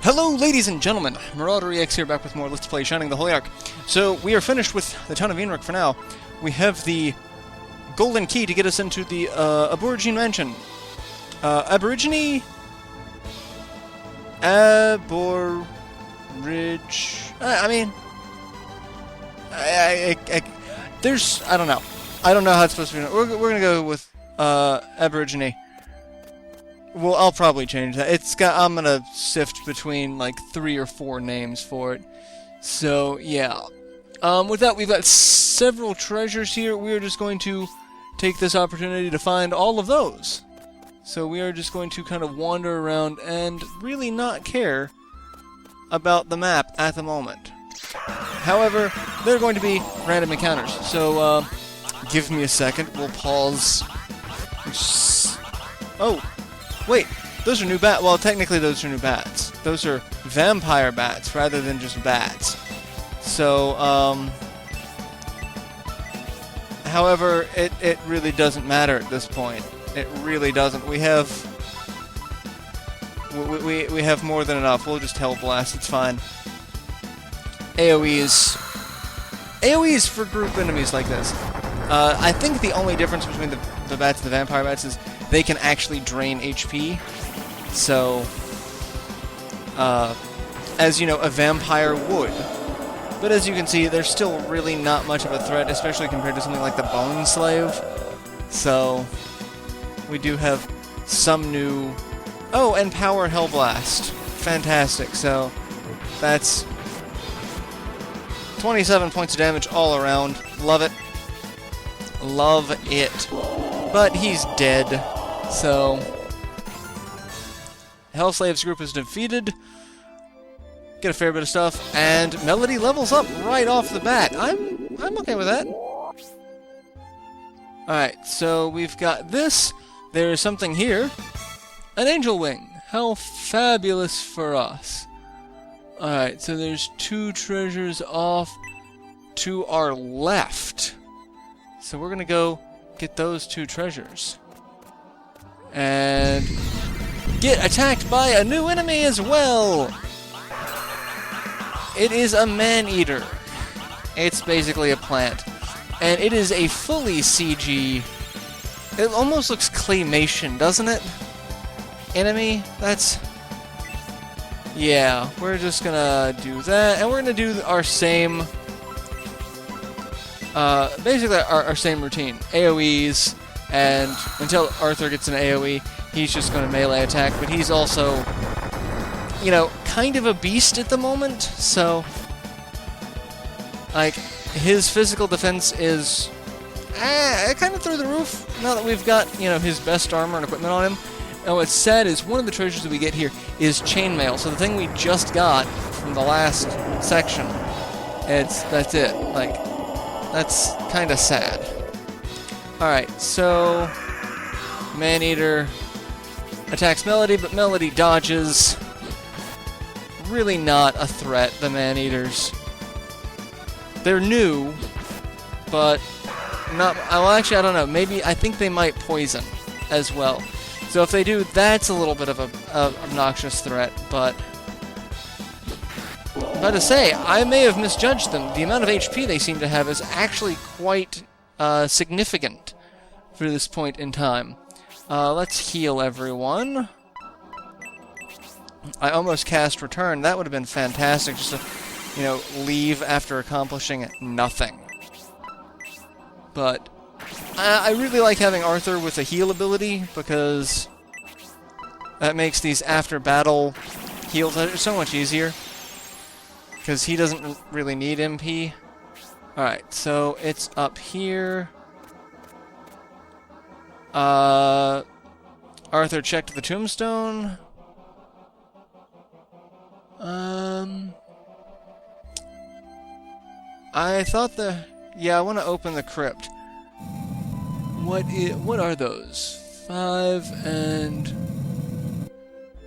Hello, ladies and gentlemen. MarauderEX here, back with more Let's Play Shining the Holy Ark. So, we are finished with the town of Enric for now. We have the golden key to get us into the aborigine mansion. Aborigine? I mean... there's... I don't know. I don't know how it's supposed to be. We're gonna go with aborigine. Well, I'll probably change that. I'm gonna sift between like 3 or 4 names for it. So yeah. With that, we've got several treasures here. We are just going to take this opportunity to find all of those. So we are just going to kind of wander around and really not care about the map at the moment. However, they're going to be random encounters. So give me a second. We'll pause. Oh. Wait, those are new bats. Well, technically those are new bats. Those are vampire bats rather than just bats. So, however, it really doesn't matter at this point. It really doesn't. We have more than enough. We'll just Hellblast. It's fine. AoEs for group enemies like this. I think the only difference between the bats and the vampire bats is they can actually drain HP. So, as you know, a vampire would. But as you can see, there's still really not much of a threat, especially compared to something like the Bone Slave. So, we do have some new... Oh, and Power Hellblast. Fantastic. So, that's 27 points of damage all around. Love it. Love it. But he's dead. So, Hellslave's group is defeated. Get a fair bit of stuff, and Melody levels up right off the bat. I'm okay with that. Alright, so we've got this. There is something here. An angel wing. How fabulous for us. Alright, so there's 2 treasures off to our left. So we're gonna go get those 2 treasures. And get attacked by a new enemy as well! It is a maneater. It's basically a plant. And it is a fully CG... It almost looks claymation, doesn't it? Enemy? That's... Yeah, we're just gonna do that. And we're gonna do our same... basically our same routine. AoEs... And until Arthur gets an AoE, he's just going to melee attack. But he's also, you know, kind of a beast at the moment. So, like, his physical defense is kind of through the roof. Now that we've got, you know, his best armor and equipment on him. And what's sad is one of the treasures that we get here is chainmail. So the thing we just got from the last section, that's it. Like, that's kind of sad. Alright, so Maneater attacks Melody, but Melody dodges. Really not a threat, the Maneaters. They're new, but not... Well, actually, I don't know. Maybe, I think they might poison as well. So if they do, that's a little bit of a obnoxious threat, but... I'm about to say, I may have misjudged them. The amount of HP they seem to have is actually quite... significant for this point in time. Let's heal everyone. I almost cast Return. That would have been fantastic, just to, you know, leave after accomplishing nothing. But I really like having Arthur with a heal ability, because that makes these after-battle heals so much easier. Because he doesn't really need MP. Alright, so it's up here. Arthur checked the tombstone. I thought yeah, I want to open the crypt. What are those? 5 and...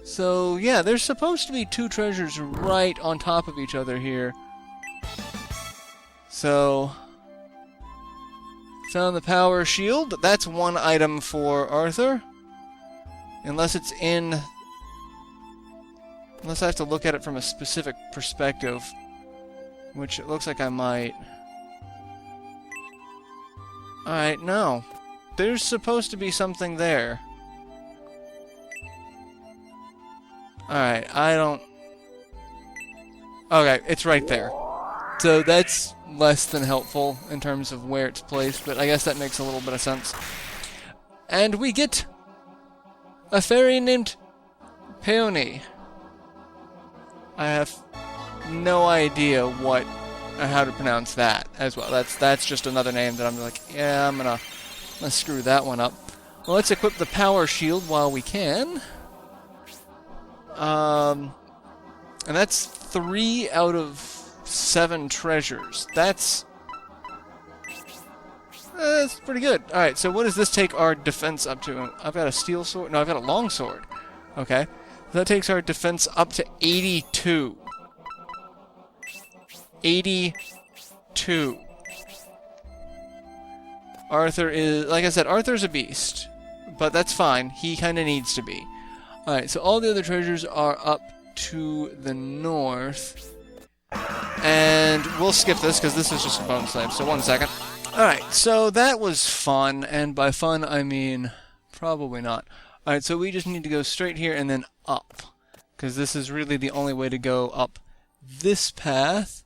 So, yeah, there's supposed to be 2 treasures right on top of each other here. So... Found the power shield. That's 1 item for Arthur. Unless it's in... Unless I have to look at it from a specific perspective. Which it looks like I might. Alright, no. There's supposed to be something there. Alright, I don't... Okay, it's right there. So that's less than helpful in terms of where it's placed, but I guess that makes a little bit of sense. And we get a fairy named Peony. I have no idea how to pronounce that as well. That's just another name that I'm like, yeah, I'm gonna screw that one up. Well, let's equip the power shield while we can. And that's 3 out of 7 treasures. That's pretty good. Alright, so what does this take our defense up to? I've got a steel sword. No, I've got a long sword. Okay. That takes our defense up to 82. 82. Arthur is... Like I said, Arthur's a beast. But that's fine. He kind of needs to be. Alright, so all the other treasures are up to the north. And we'll skip this because this is just a bonus slave. So 1 second. Alright, so that was fun. And by fun, I mean probably not. Alright, so we just need to go straight here and then up. Because this is really the only way to go up this path.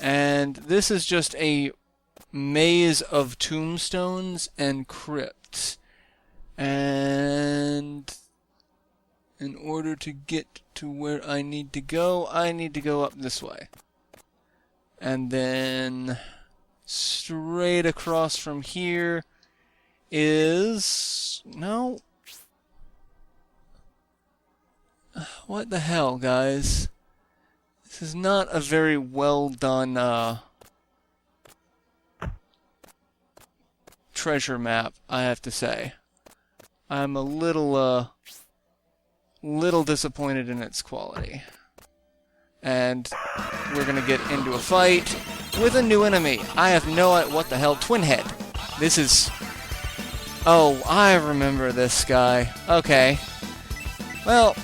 And this is just a maze of tombstones and crypts. And in order to get to where I need to go up this way. And then straight across from here is... No. What the hell, guys? This is not a very well done treasure map, I have to say. I'm a little disappointed in its quality. And we're gonna get into a fight with a new enemy. I have no idea what the hell. Twinhead. This is... Oh, I remember this guy. Okay. Well,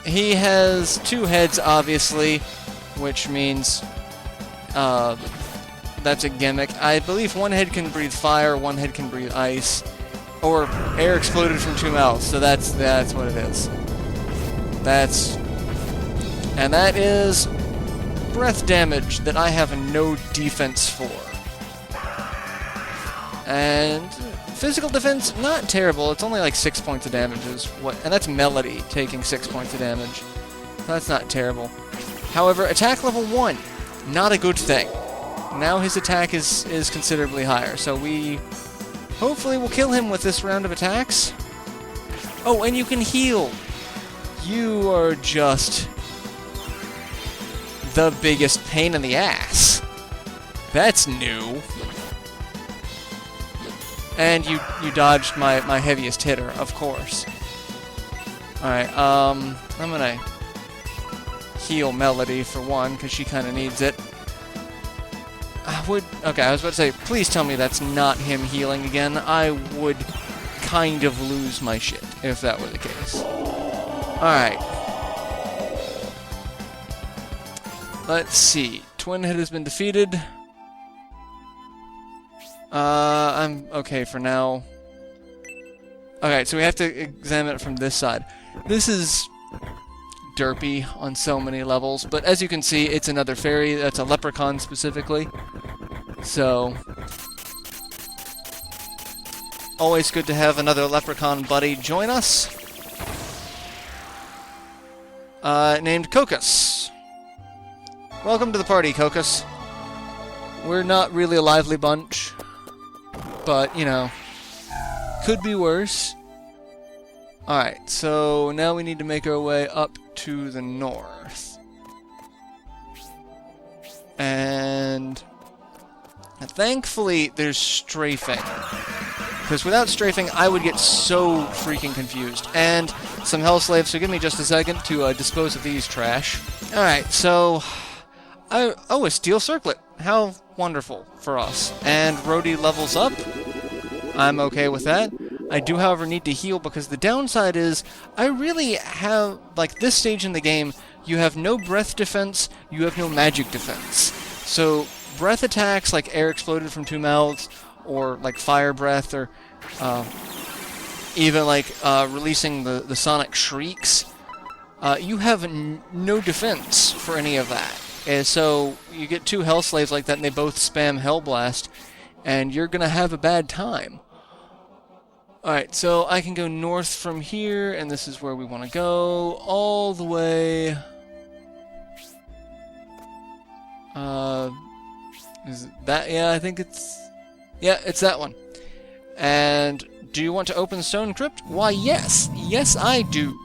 he has 2 heads, obviously, which means that's a gimmick. I believe 1 head can breathe fire, 1 head can breathe ice, or air exploded from 2 mouths. So that's what it is. And that is breath damage that I have no defense for. And physical defense, not terrible. It's only like 6 points of damage and that's Melody taking 6 points of damage. That's not terrible. However, attack level 1, not a good thing. Now his attack is considerably higher, so we hopefully will kill him with this round of attacks. Oh, and you can heal. You are just the biggest pain in the ass. That's new. And you dodged my heaviest hitter, of course. Alright, I'm gonna heal Melody for 1, because she kind of needs it. Okay, I was about to say, please tell me that's not him healing again. I would kind of lose my shit if that were the case. Alright. Let's see. Twinhead has been defeated. I'm okay for now. Okay, so we have to examine it from this side. This is derpy on so many levels, but as you can see, it's another fairy. That's a leprechaun specifically. So, always good to have another leprechaun buddy join us. Named Cocos. Welcome to the party, Cocos. We're not really a lively bunch, but, you know, could be worse. Alright, so now we need to make our way up to the north. And thankfully, there's strafing. Because without strafing, I would get so freaking confused. And some hell slaves, so give me just a second to dispose of these trash. Alright, so... Oh, a steel circlet. How wonderful for us. And Rhodey levels up. I'm okay with that. I do, however, need to heal because the downside is I really have, like, this stage in the game, you have no breath defense, you have no magic defense. So breath attacks like air exploded from two mouths, or like fire breath, or even like releasing the sonic shrieks, you have no defense for any of that. And so you get two hell slaves like that and they both spam Hellblast, and you're gonna have a bad time. Alright, so I can go north from here, and this is where we want to go, all the way... is it that? Yeah, I think it's... Yeah, it's that one. And do you want to open Stone Crypt? Why, yes! Yes, I do!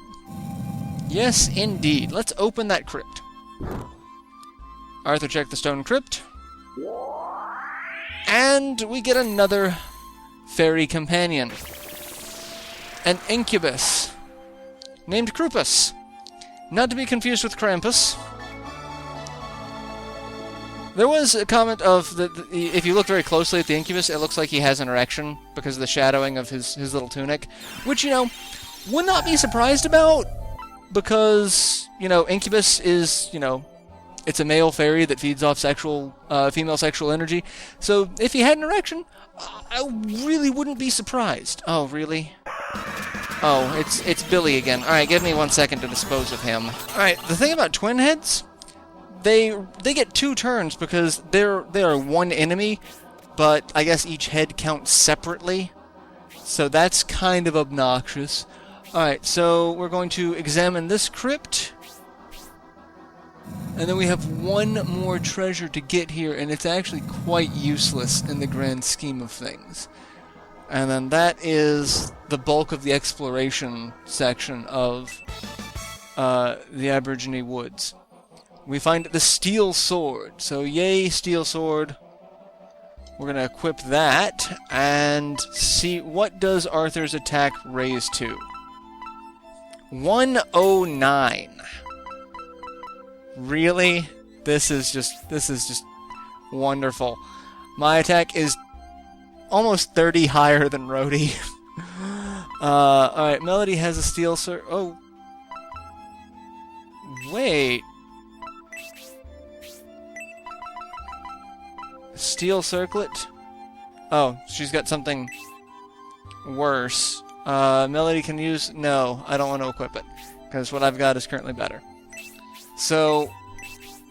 Yes, indeed. Let's open that crypt. Arthur checked the Stone Crypt. And we get another fairy companion. An incubus, named Krupus. Not to be confused with Krampus. There was a comment of that if you look very closely at the incubus, it looks like he has an erection because of the shadowing of his little tunic, which, you know, would not be surprised about, because, you know, incubus is, you know, it's a male fairy that feeds off female sexual energy. So if he had an erection, I really wouldn't be surprised. Oh, really? Oh, it's Billy again. Alright, give me 1 second to dispose of him. Alright, the thing about twinheads, they get 2 turns because they are one enemy, but I guess each head counts separately. So that's kind of obnoxious. Alright, so we're going to examine this crypt. And then we have one more treasure to get here, and it's actually quite useless in the grand scheme of things. And then that is the bulk of the exploration section of the Aborigine Woods. We find the Steel Sword. So yay, Steel Sword. We're going to equip that and see what does Arthur's attack raise to. 109. Really? This is just wonderful. My attack is almost 30 higher than Rhodey. Alright, Melody has a steel oh. Wait. Steel circlet? Oh, she's got something worse. Melody can use... No, I don't want to equip it, because what I've got is currently better. So,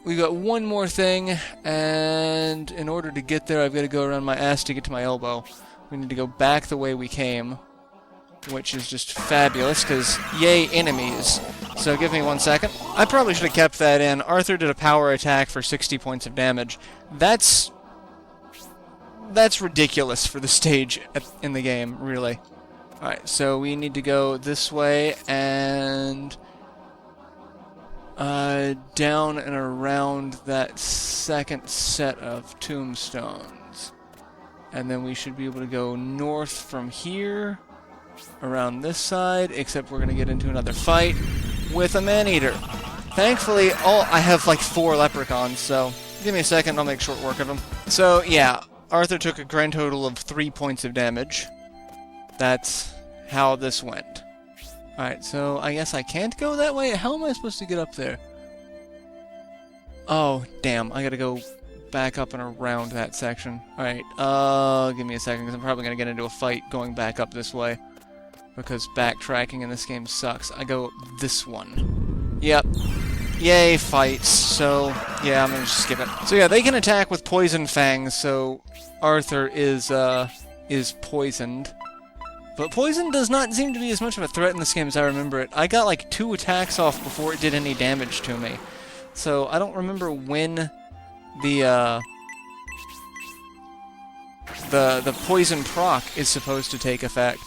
we got one more thing, and in order to get there, I've got to go around my ass to get to my elbow. We need to go back the way we came, which is just fabulous, because yay, enemies. So give me 1 second. I probably should have kept that in. Arthur did a power attack for 60 points of damage. That's ridiculous for the stage in the game, really. Alright, so we need to go this way, and... down and around that second set of tombstones. And then we should be able to go north from here, around this side, except we're going to get into another fight with a maneater. Thankfully, I have like 4 leprechauns, so give me a second, I'll make short work of them. So, yeah, Arthur took a grand total of 3 points of damage. That's how this went. Alright, so I guess I can't go that way? How am I supposed to get up there? Oh, damn, I gotta go back up and around that section. Alright, give me a second, because I'm probably gonna get into a fight going back up this way. Because backtracking in this game sucks. I go this one. Yep. Yay, fights. So, yeah, I'm gonna just skip it. So yeah, they can attack with poison fangs, so Arthur is poisoned. But poison does not seem to be as much of a threat in this game as I remember it. I got like 2 attacks off before it did any damage to me. So I don't remember when the poison proc is supposed to take effect.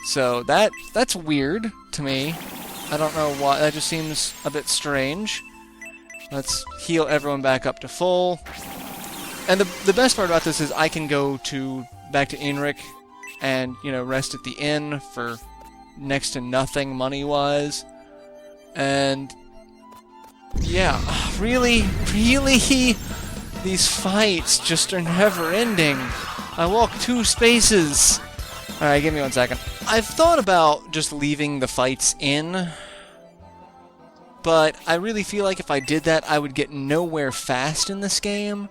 So that's weird to me. I don't know why. That just seems a bit strange. Let's heal everyone back up to full. And the best part about this is I can go back to Enric and, you know, rest at the inn for next to nothing money-wise. And, yeah, really, these fights just are never ending. I walk 2 spaces. Alright, give me 1 second. I've thought about just leaving the fights in, but I really feel like if I did that, I would get nowhere fast in this game,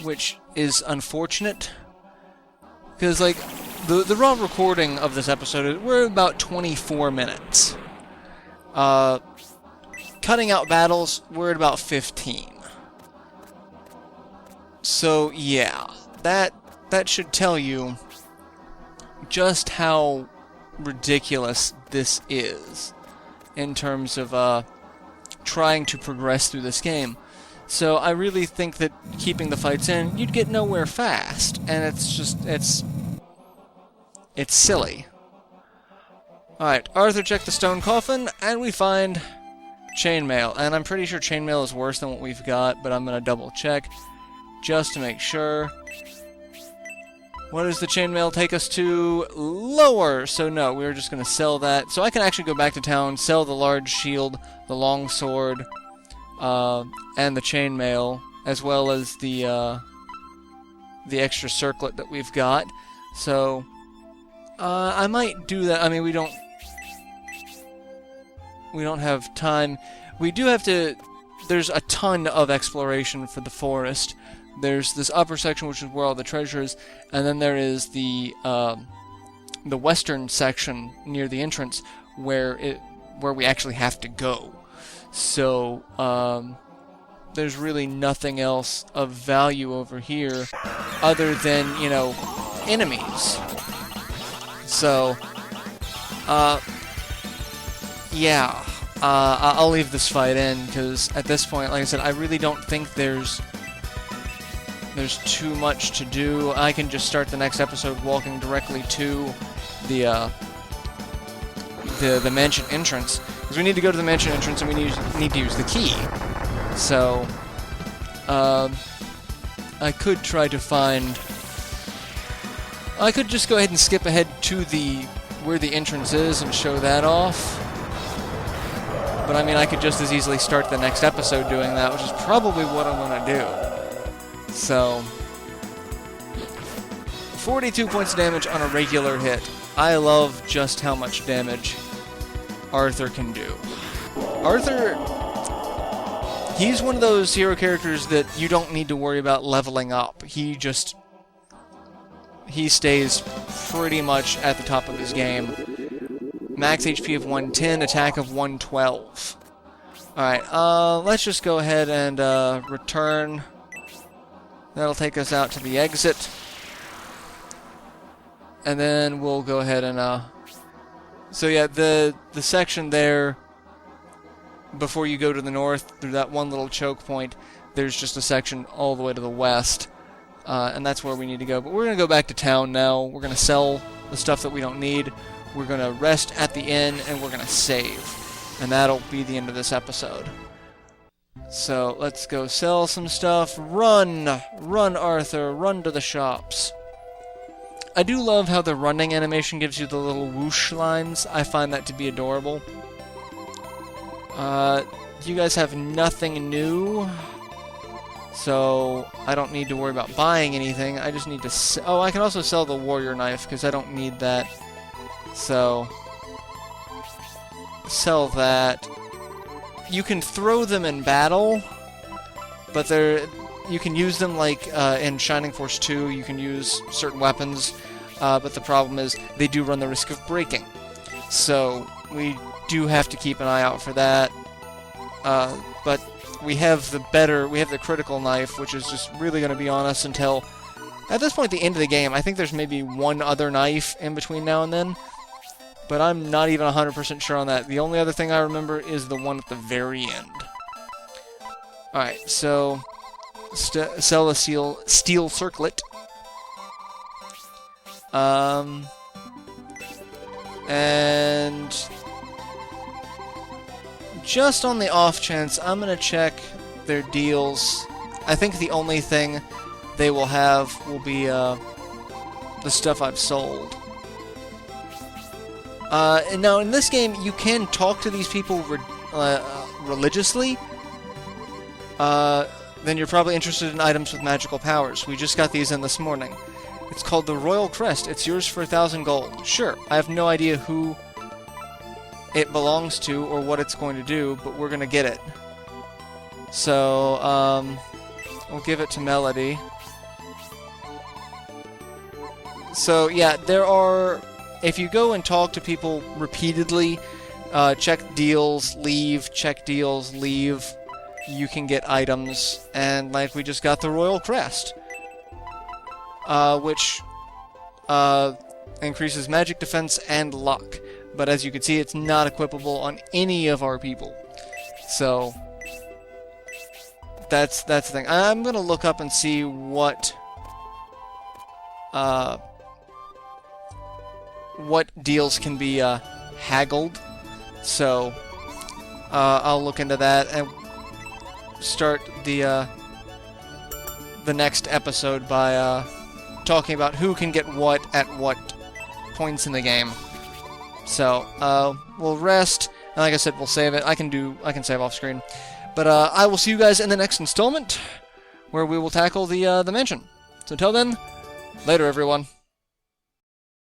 which is unfortunate. Because, like, the raw recording of this episode, we're about 24 minutes. Cutting out battles, we're at about 15. So, yeah, that should tell you just how ridiculous this is in terms of trying to progress through this game. So I really think that keeping the fights in, you'd get nowhere fast, and it's silly. Alright, Arthur checked the stone coffin, and we find chainmail, and I'm pretty sure chainmail is worse than what we've got, but I'm gonna double check just to make sure. What does the chainmail take us to? Lower! So no, we're just going to sell that. So I can actually go back to town, sell the large shield, the long sword, and the chainmail, as well as the extra circlet that we've got. So, I might do that. I mean, we don't have time. We do have to... There's a ton of exploration for the forest. There's this upper section, which is where all the treasure is, and then there is the western section near the entrance, where we actually have to go. So there's really nothing else of value over here, other than, you know, enemies. So yeah, I'll leave this fight in, because at this point, like I said, I really don't think there's too much to do. I can just start the next episode walking directly to the mansion entrance, because we need to go to the mansion entrance and we need to use the key. So I could try to find... I could just go ahead and skip ahead to where the entrance is and show that off. But I mean, I could just as easily start the next episode doing that, which is probably what I'm gonna do. So, 42 points of damage on a regular hit. I love just how much damage Arthur can do. Arthur, he's one of those hero characters that you don't need to worry about leveling up. He stays pretty much at the top of his game. Max HP of 110, attack of 112. Alright, let's just go ahead and return. That'll take us out to the exit. And then we'll go ahead and, so yeah, the section there, before you go to the north, through that one little choke point, there's just a section all the way to the west. And that's where we need to go. But we're going to go back to town now. We're going to sell the stuff that we don't need. We're going to rest at the inn, and we're going to save. And that'll be the end of this episode. So, let's go sell some stuff. Run! Run, Arthur! Run to the shops. I do love how the running animation gives you the little whoosh lines. I find that to be adorable. You guys have nothing new, so I don't need to worry about buying anything. I just need to... Oh, I can also sell the warrior knife, because I don't need that. So, sell that. You can throw them in battle, but you can use them like in Shining Force 2, you can use certain weapons, but the problem is they do run the risk of breaking. So we do have to keep an eye out for that. But we have the critical knife, which is just really going to be on us until, at this point, the end of the game. I think there's maybe one other knife in between now and then, but I'm not even 100% sure on that. The only other thing I remember is the one at the very end. Alright, so sell a steel circlet. And just on the off chance, I'm going to check their deals. I think the only thing they will have will be the stuff I've sold. Now, in this game, you can talk to these people religiously. Then you're probably interested in items with magical powers. We just got these in this morning. It's called the Royal Crest. It's yours for 1,000 gold. Sure, I have no idea who it belongs to or what it's going to do, but we're going to get it. So, we'll give it to Melody. So, yeah, there are... If you go and talk to people repeatedly, check deals, leave, check deals, leave, you can get items. And, like, we just got the Royal Crest, which increases magic defense and luck. But as you can see, it's not equipable on any of our people. So, that's the thing. I'm going to look up and see what deals can be haggled. So, I'll look into that and start the next episode by talking about who can get what at what points in the game. So, we'll rest, and like I said, we'll save it. I can save off screen. But I will see you guys in the next installment, where we will tackle the mansion. So until then, later everyone.